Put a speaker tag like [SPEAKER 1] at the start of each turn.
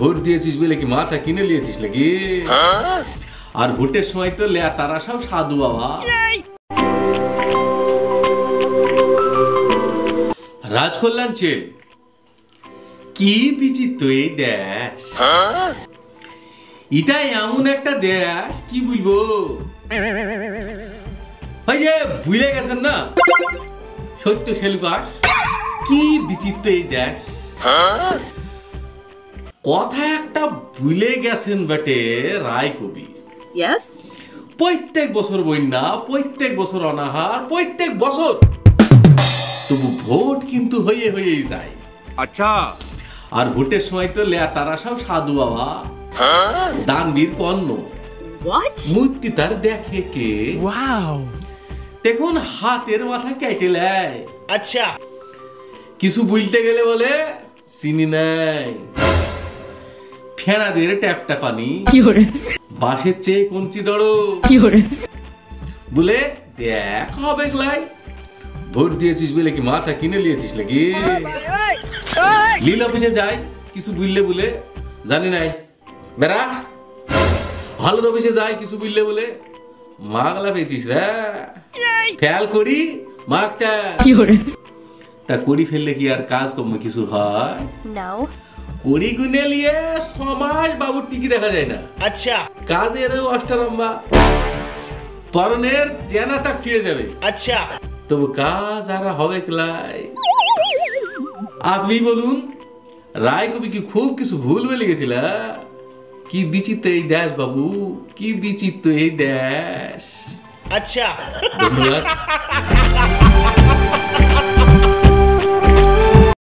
[SPEAKER 1] Vote দিয়েছিস বলে কি মাথা কিনে নিয়েছিস নাকি? আর ভোটের সময় তো লেয়া তারা সব সাধু বাবা। রাজকল্যাণ চেল কি বিচিত্র এই দেশ। এটা এমন একটা দেশ কি বলবো, ওই যে ভুলে গেছেন না সত্য সেলুকাস, কি বিচিত্র এই দেশ। কথা একটা ভুলে গেছেন বেটে রায় কবি। প্রত্যেক বছর বন্যা, প্রত্যেক বছর অনাহার, প্রত্যেক বছর, তবু ভোট কিন্তু হয়েই যায়।
[SPEAKER 2] আচ্ছা,
[SPEAKER 1] আর ভোটের সময় তো লেয়া তারা সব সাধু বাবা, দানবীর কর্ণ, মূর্তি তার দেখে কে, দেখুন হাতের মাথা কেটে লেয়।
[SPEAKER 2] আচ্ছা,
[SPEAKER 1] কিছু বুঝতে গেলে বলে চিনি নাই, ফেনাদের ট্যাপটা পানি, বাঁশের চেয়ে কঞ্চি দড়ো, বলে দেখ হবে গলাই। ভোট দিয়েছিস বলে কি মাথা কিনে নিয়েছিস নাকি? লীল অফিসে যাই কিছু বুঝলে বলে জানি নাই, বেড়া হলুদ অফিসে যাই কিছু বুঝলে বলে মাগলা পেয়েছিস রে, ফেল করি মাগটা তা করি ফেললে কি আর কাজ কম কিছু হয়? করি গুনে নিয়ে সমাজ বাবুর টিকি দেখা যায় না।
[SPEAKER 2] আচ্ছা,
[SPEAKER 1] কাজের অষ্টারম্বা পরনের দেনা তাক ছিঁড়ে যাবে।
[SPEAKER 2] আচ্ছা,
[SPEAKER 1] তবু কাজ আর হবে ক্লাই। আপনি বলুন রায় কবি কি খুব কিছু ভুল বলে গেছিল? কি বিচিত্র এই দেশ বাবু, কি বিচিত্র এই দেশ।
[SPEAKER 2] আচ্ছা,
[SPEAKER 1] ধন্যবাদ।